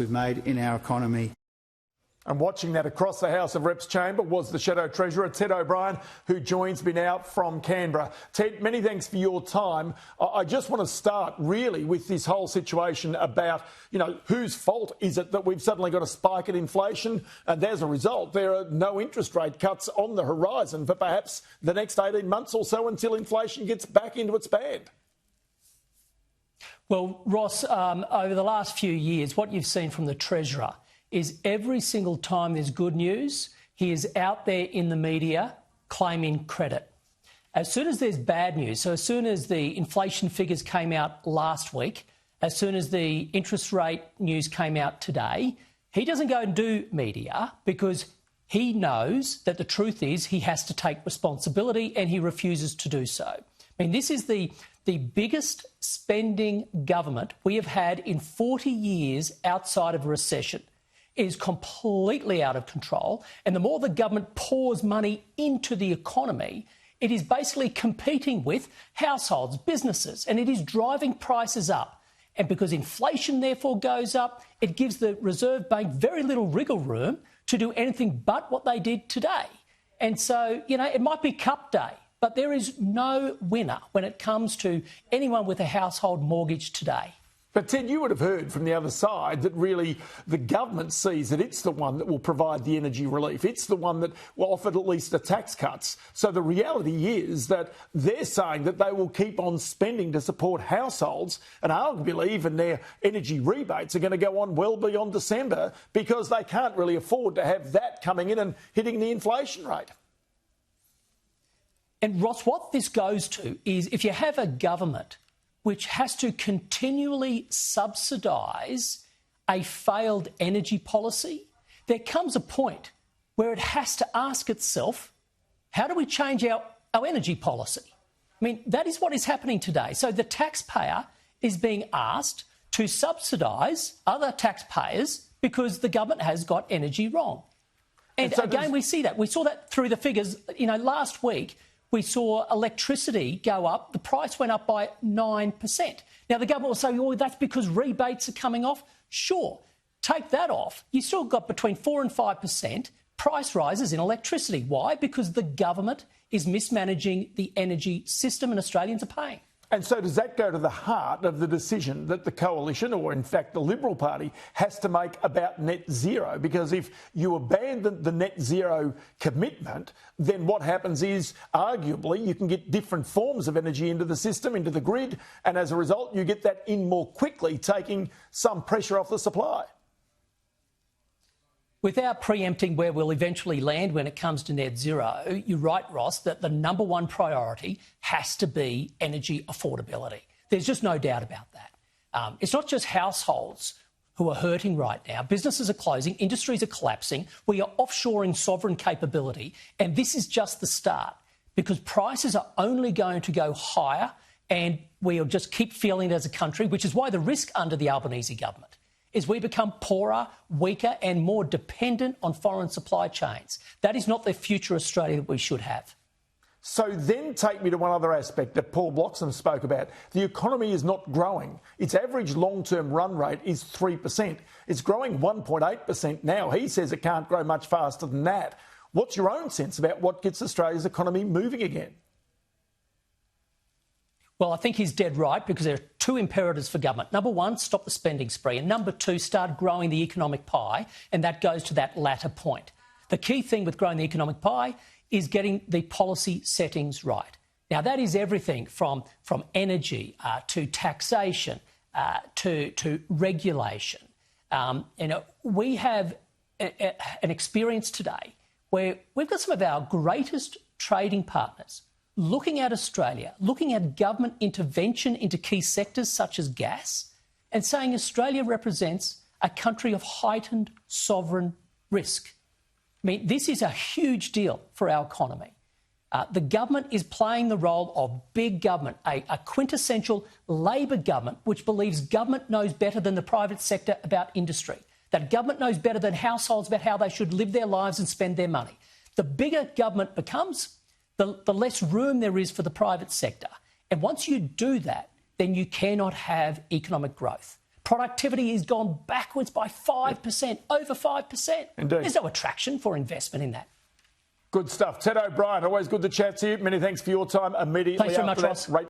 we've made in our economy. And watching that across the House of Reps chamber was the Shadow Treasurer, Ted O'Brien, who joins me now from Canberra. Ted, many thanks for your time. I just want to start really with this whole situation about, whose fault is it that we've suddenly got a spike in inflation? And as a result, there are no interest rate cuts on the horizon for perhaps the next 18 months or so until inflation gets back into its band. Well, Ross, over the last few years, what you've seen from the Treasurer is every single time there's good news, he is out there in the media claiming credit. As soon as there's bad news, so as soon as the inflation figures came out last week, as soon as the interest rate news came out today, he doesn't go and do media because he knows that the truth is he has to take responsibility and he refuses to do so. I mean, this is the biggest spending government we have had in 40 years outside of a recession. It is completely out of control. And the more the government pours money into the economy, it is basically competing with households, businesses, and it is driving prices up. And because inflation therefore goes up, it gives the Reserve Bank very little wriggle room to do anything but what they did today. And so, it might be cup day, but there is no winner when it comes to anyone with a household mortgage today. But, Ted, you would have heard from the other side that really the government sees that it's the one that will provide the energy relief. It's the one that will offer at least the tax cuts. So the reality is that they're saying that they will keep on spending to support households, and arguably even their energy rebates are going to go on well beyond December because they can't really afford to have that coming in and hitting the inflation rate. And, Ross, what this goes to is if you have a government which has to continually subsidise a failed energy policy, there comes a point where it has to ask itself, how do we change our energy policy? I mean, that is what is happening today. So the taxpayer is being asked to subsidise other taxpayers because the government has got energy wrong. And so again, we see that. We saw that through the figures. Last week, we saw electricity go up. The price went up by 9%. Now, the government will say, oh, that's because rebates are coming off. Sure, take that off. You still got between 4 and 5% price rises in electricity. Why? Because the government is mismanaging the energy system and Australians are paying. And so does that go to the heart of the decision that the coalition, or in fact the Liberal Party, has to make about net zero? Because if you abandon the net zero commitment, then what happens is, arguably, you can get different forms of energy into the system, into the grid, and as a result, you get that in more quickly, taking some pressure off the supply. Without preempting where we'll eventually land when it comes to net zero, you're right, Ross, that the number one priority has to be energy affordability. There's just no doubt about that. It's not just households who are hurting right now. Businesses are closing, industries are collapsing. We are offshoring sovereign capability, and this is just the start because prices are only going to go higher and we'll just keep feeling it as a country, which is why the risk under the Albanese government is we become poorer, weaker and more dependent on foreign supply chains. That is not the future Australia that we should have. So then take me to one other aspect that Paul Bloxham spoke about. The economy is not growing. Its average long-term run rate is 3%. It's growing 1.8% now. He says it can't grow much faster than that. What's your own sense about what gets Australia's economy moving again? Well, I think he's dead right because there are two imperatives for government. Number one, stop the spending spree. And number two, start growing the economic pie. And that goes to that latter point. The key thing with growing the economic pie is getting the policy settings right. Now, that is everything from energy to taxation to regulation. We have an experience today where we've got some of our greatest trading partners looking at Australia, looking at government intervention into key sectors such as gas, and saying Australia represents a country of heightened sovereign risk. I mean, this is a huge deal for our economy. The government is playing the role of big government, a quintessential Labor government which believes government knows better than the private sector about industry, that government knows better than households about how they should live their lives and spend their money. The bigger government becomes, the less room there is for the private sector. And once you do that, then you cannot have economic growth. Productivity has gone backwards by 5%, over 5%. Indeed. There's no attraction for investment in that. Good stuff. Ted O'Brien, always good to chat to you. Many thanks for your time immediately Thanks very after much, that. Ross. Rate